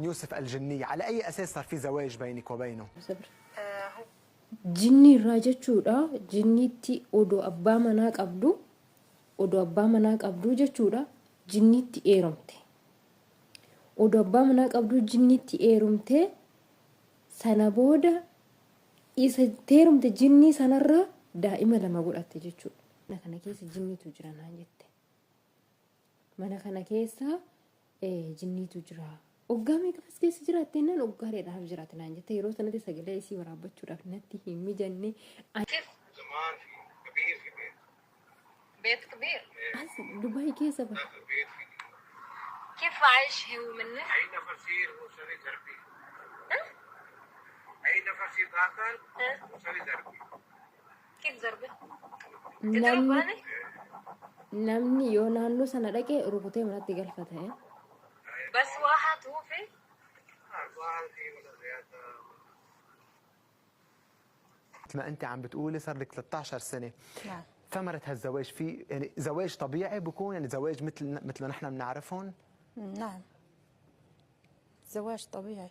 يوسف الجنية، على أي أساس صار في زواج بينك وبينه؟ جني راجتشورا جنيتي أودو أبا مناك أبدو أودو أبا مناك أبدو جتشورا جنيتي إيرمتي أودو أبا مناك أبدو جنيتي إيرمتي سنبودا إذا تيرمتي جني سنرى دائما لما أقول أتجتشور أنا كيس جني تجرنا جت mana kana keessa jinniitu jira oggaamee kafas keessa jiraatennaan oggaareedhaaf jiraatinaan jette yeroo sanatti sagalee isii waraabbachuudhaaf natti hin mijanne زمان في كبير في بيت كبير as dubai keessa ba في بيت في كيف عايش هو منه؟ أي نفر سير وسري زربي أي نفر سير داخل وسري زربي كيف ضربه؟ namni yoo naannoo sana dhaqe rukutee manatti galfata بس واحد هو في واحد في ولا زيادة. ما أنت عم بتقولي صار لك 13 سنة. نعم. ثمرة هالزواج في يعني زواج طبيعي بكون يعني زواج مثل ما نحن بنعرفهم؟ نعم زواج طبيعي.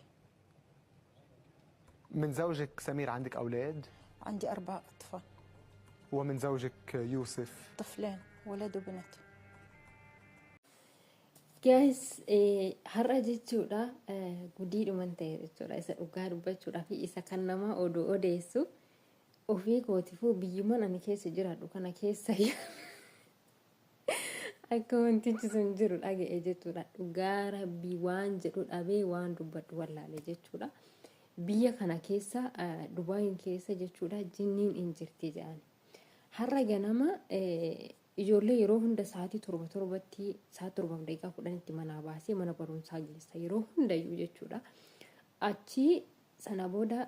من زوجك سمير عندك أولاد؟ عندي 4 أطفال. ومن زوجك يوسف؟ طفلين ولد وبنت. guys har'a jechuudha gudiidhuman ta'e jechuudha isa dhugaa dubbachuudhaa fi isa kan nama oduu odeessu ofii kootifuu biyyuman ani keessa jiraadhu kana keessa akka wantichi sun jiru dhaga'e jechuudha dhugaa rabbii waan jedhu dhabee waan dubbadhu wallaale jechuudha biyya kana keessa Dubaayin keessa jechuudha jinniin hin jirti jedhani har'a ganama ijoollee yeroo hunda sa'aatii 7 sa'aatii 7:10 manaa baasee mana barumsaa geessa yeroo hundayyuu jechuudha achi sana booda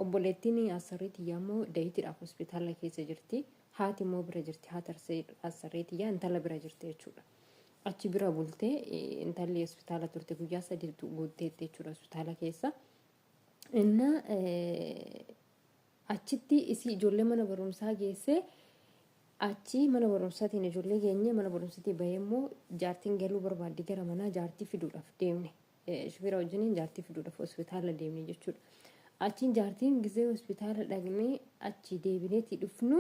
obboleettiin asarreetii yammoo dayitiidhaaf hospitaala keessa jirti haati immoo bira jirti haati asarreetii yaa intala bira jirti jechuudha achi bira bultee intalli hospitaala turte guyyaa 3 guutteetti jechuudha hospitaala keessa inna achitti isi ijoollee mana barumsaa geesse achi mana barumsaatiin ijoollee keenya mana barumsaatii bahee immoo jaartiin galuu barbaaddi gara manaa jaartii fiduudhaaf deemne shufeera wajjiniin jaartii fiduudhaaf hospitaala deemne jechuudha achiin jaartiin gisee hospitaala dhaqnee achi deebineetii dhufnu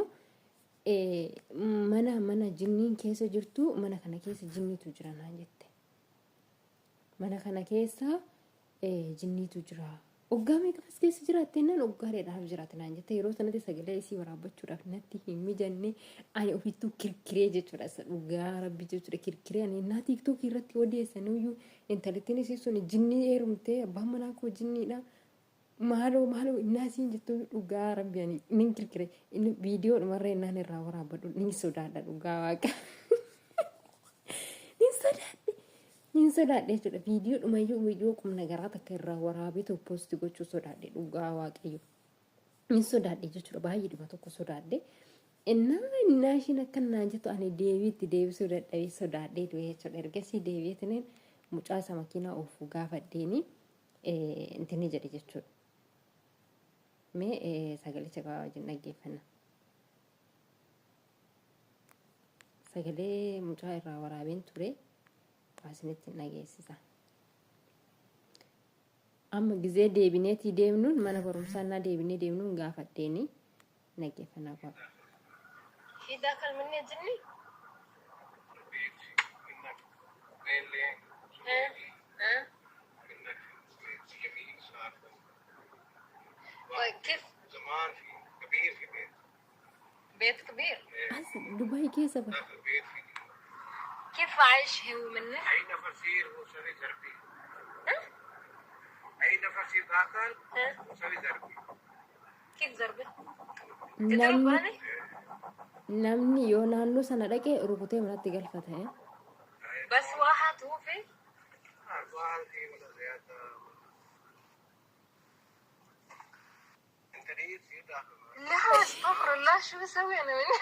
mana jinniin keessa jirtu mana kana keessa jinniitu jira naan jette mana kana keessa jinniitu jira oggaamee kafas keessa jiraattennaan oggaareedhaaf jiraatinaan jette yeroo sanatti sagalee isii waraabbachuudhaaf natti hin mijanne ani ofittuu kirkiree jechuudha isa dhugaa rabbi jechuudha kirkiree ani naa tiiktookii irratti odeessaniyyuu intalittiin isii sun jinnii heerumtee abbaan manaa koo jinniidha maaloo innaasiin jettu dhugaa rabbi ani nin kirkiree inni viidiyoo dhumarree innaan irraa waraabbadhu nin sodaadha dhugaa waaqa nin sodaadhe jechuudha viidiyoo dhumayyuu viidiyoo qubna garaa takka irraa waraabee tokko poosti gochuu sodaadhe dhugaa waaqayyo nin sodaadhe jechuudha baay'ee dhima tokko sodaadhe innaa ishiin akka naan jettu ani deebisuu dadhabee sodaadhe du'e jechuudha ergasii deebi'eetiin mucaa isa makiinaa oofuu gaafadheeni intini jedhe jechuudha mee sagalicha qabaa wajjin dhaggeeffanna sagalee mucaa irraa waraabeen ture asinitti nageessisa amma gizee deebineetii deemnuun mana barumsaa naa deebinee deemnuun gaafadheeni nageeffannaa qaba هيدا كان مني جني كيف زمان في كبير في بيت كبير as dubai keessa ba بيت في كيف عايش هو منه؟ أي نفر سير وسري زربي أي نفر سير داخل وسري زربي كيف ضربه؟ namni yoo naannoo sana dhaqe rukutee manatti galfata بس واحد هو في واحد في ولا زيادة. أنت ليه سير داخل؟ لا استغفر الله شو بسوي انا مني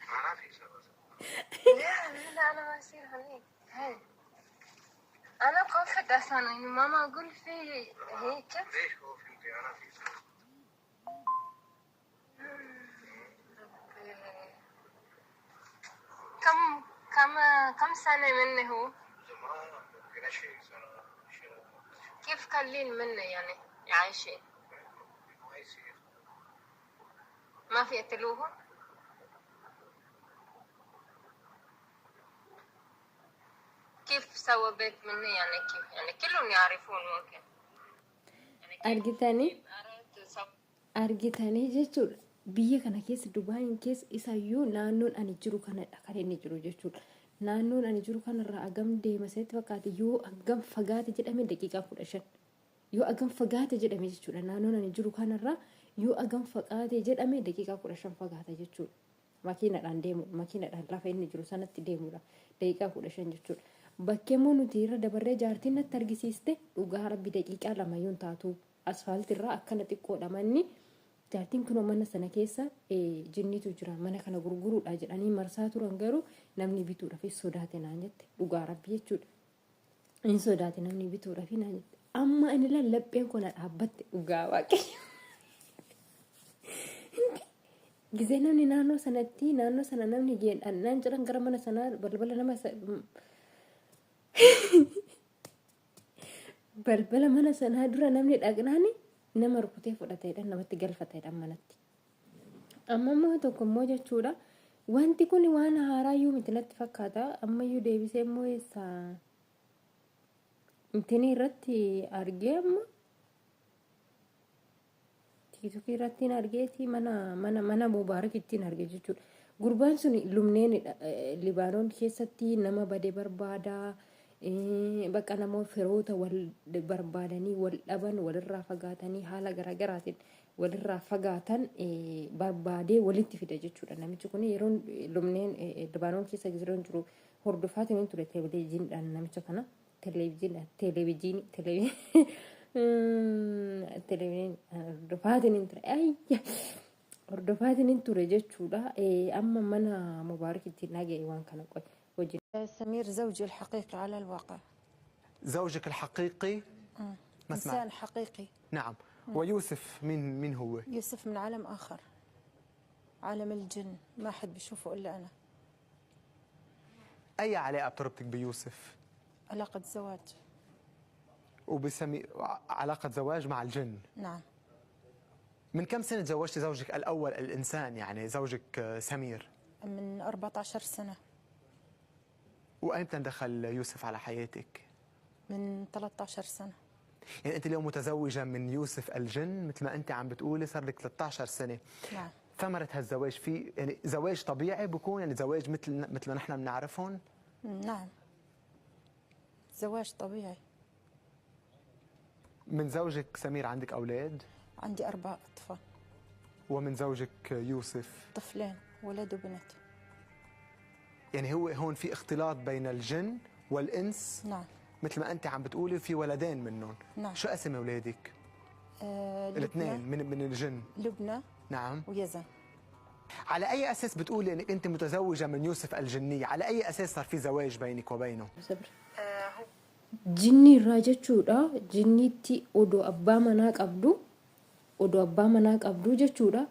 أنا في سبب. لا انا ما يصير هيك هاي انا خفت اصلا يعني ماما اقول في هيك ليش هو في أنا في سبب. كم سنة منه هو؟ زمان ممكن 20 سنة كلين منه يعني عايشين ما يصير. ما في يقتلوهم. كيف سوى بيت منه يعني كيف يعني كلهم يعرفون ممكن يعني كيف argitanii أردت سوى argitanii jechuudha biyya kana keessa Dubaayin keessa isayyuu naannoon ani jiru kanadha kan inni jiru jechuudha naannoon ani jiru kanarraa agam deema seetti fakkaate yoo agam fagaate jedhame daqiiqaa 15 yoo agam fagaate jedhame jechuudha naannoon ani jiru kanarraa yoo agam fagaate jedhame daqiiqaa 15 fagaata jechuudha makiinadhaan deemu makiinadhaan lafa inni jiru sanatti deemudha daqiiqaa 15 jechuudha bakkeemmoo nuti irra dabarree jaartiin natti argisiiste dhugaa rabbi daqiiqaa 2 yoon taatu asfaaltirraa akkana xiqqoodha manni jaartiin kunoo mana sana keessa jinnitu jira mana kana gurguruudha jedhanii marsaa turan garuu namni bituudhaaf sodaate naan jette dhugaa rabbi jechuudha in sodaate namni bituudhaaf naan jette amma inni lallapheen kona dhaabbatte dhugaa waaqayyo gisee namni naannoo sanatti naannoo sana namni geedhaan jiran gara mana sanaa balbala nama balbala mana sanaa dura namni dhaqnaani nama rukutee fudhateedha namatti galfateedha manatti amma immoo tokko immoo jechuudha wanti kun waan haaraa yoo miti natti fakkaata ammayyuu deebisee immoo eessa intini irratti argee amma tiiktookii irratti argeeti mana mubaarak ittiin arge jechuudha gurbaan sun lumneen libaanoon keessatti nama badee barbaada bakka namoota firoota wal barbaadanii wal dhaban walirraa fagaatanii haala garaagaraatiin walirraa fagaatan barbaadee walitti fida jechuudha namichi kun yeroo lumneen libaanoon keessa jiran jiru hordofaatiin ture televiziiniidhaan namicha kana televiziinii hordofaatiin ture ayya hordofaatiin ture jechuudha amma mana mubaarak ittiin dhaga'e waan kana qoy wajjin سمير زوجي الحقيقي على الواقع. زوجك الحقيقي ما سمعت. إنسان حقيقي. نعم. ويوسف مين هو؟ يوسف من عالم آخر، عالم الجن، ما حد بيشوفه إلا أنا. أي علاقة بتربطك بيوسف؟ علاقة زواج. علاقة زواج مع الجن؟ نعم. من كم سنة تزوجتي زوجك الأول الإنسان يعني زوجك سمير؟ من 14 سنة. وأيمتى دخل يوسف على حياتك؟ من 13 سنة. يعني أنت اليوم متزوجة من يوسف الجن مثل ما أنت عم بتقولي صار لك 13 سنة. نعم. ثمرة هالزواج في يعني زواج طبيعي بكون يعني زواج مثل ما نحن بنعرفهم؟ نعم. زواج طبيعي. من زوجك سمير عندك أولاد؟ عندي 4 أطفال. ومن زوجك يوسف؟ طفلين، ولد وبنت. يعني هو هون في اختلاط بين الجن والإنس؟ نعم. مثل ما أنت عم بتقولي في ولدين منهم. نعم. شو اسم أولادك؟ الاثنين من الجن. لبنى. نعم. ويزن. على أي أساس بتقولي إنك أنت متزوجة من يوسف الجني؟ على أي أساس صار في زواج بينك وبينه؟ jinni irraa jechuudha jinnitti odoo abbaa manaa qabdu jechuudha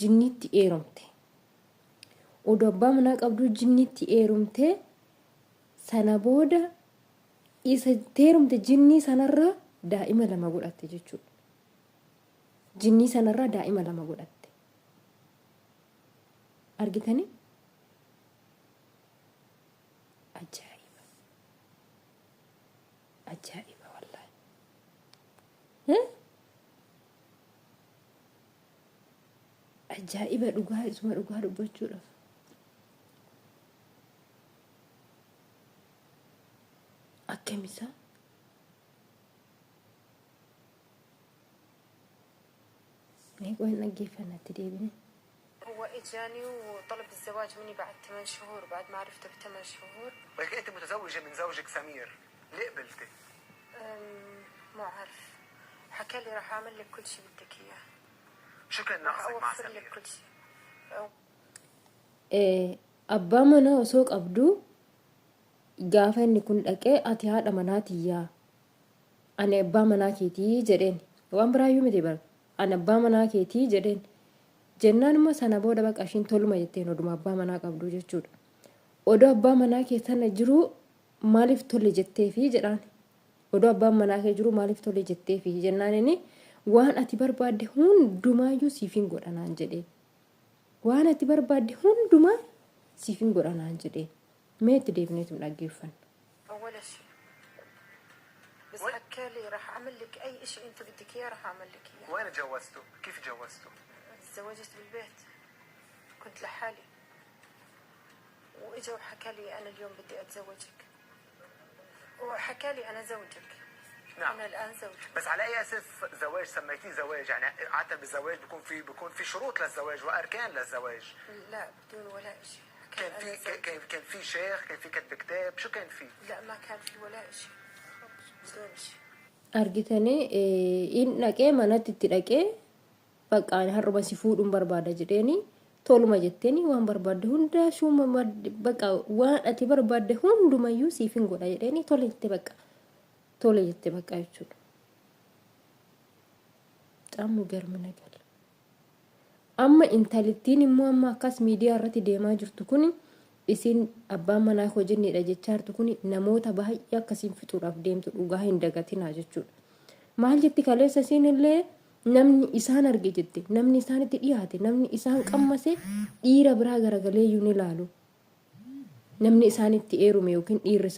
jinnitti eeromte odoo abbaa manaa qabdu jinnitti eeromte sana booda isa teerumte jinnii sanarraa daa'ima 2 godhatte jechuudha jinnii sanarraa daa'ima 2 godhatte argitanii ajaa'iba wallahi ajaa'iba dhugaa isuma dhugaa dubbachuudhaaf akkamisaa meeqoo hin dhaggeeffannatti deebine هو اجاني وطلب الزواج مني بعد 8 شهور بعد ما عرفته ب8 شهور. ولكن أنت متزوجة من زوجك سمير، ليه قبلتي؟ ما أعرف. حكى لي راح أعمل لك كل شيء بدك إياه. شو كان راح ناقصك مع أوفر لك سمير؟ كل شيء. abbaa manaa osoo qabdu gaafa inni kun dhaqee ati haadha manaatiyyaa ani abbaa manaa keetii jedheen waan biraayyuu miti bara ani abbaa manaa keetii jedheen jennaan immoo sana booda baqa ishiin toluma jetteen oduma abbaa manaa qabdu jechuudha odoo abbaa manaa keessana jiru maaliif tolle jetteefi jedhaan odoo abbaan manaa kee jiru maaliif tole jettee fi jennaan inni waan ati barbaadde hundumaayyuu siifin godhanaan jedhee waan ati barbaadde hundumaa siifin godhanaan jedhee mee itti deebineetu dhaggeeffan. أول شيء بس حكى لي راح أعمل لك أي شيء أنت بدك إياه راح أعمل لك إياه. وين تجوزتوا؟ كيف تجوزتوا؟ تزوجت بالبيت كنت لحالي وإجا وحكى لي أنا اليوم بدي أتزوجك وحكى لي أنا زوجك. نعم. أنا الآن زوجك. بس على اي اساس زواج سميتيه زواج؟ يعني عاده بالزواج بيكون في شروط للزواج واركان للزواج. لا بدون ولا شيء. كان في كان في شيخ، كان في كتب كتاب، شو كان في؟ لا ما كان في ولا شيء بدون شيء. argitanii in dhaqee manatti itti dhaqee baqqaan har'uma si fuudhuun barbaada jedheeni toluma jetteeni waan barbaadde hunda shuma bakka waan ati barbaadde hundumayyuu siifin godha jedheeni tole jette bakka jechuudha. Xammu garmina gala. Amma intalittiin immoo amma akkas miidiyaa irratti deemaa jirtu kuni isin abbaan manaa hojiinidha jechaa jirtu kuni namoota baay'ee akkasiin fixuudhaaf deemtu dhugaa hin dagatinaa jechuudha. Maal jetti kaleessa isinillee namni isaan arge jette namni isaanitti dhiyaate namni isaan qammase dhiira biraa garagalee yuun ilaalu namni isaanitti eerume yookiin dhiirri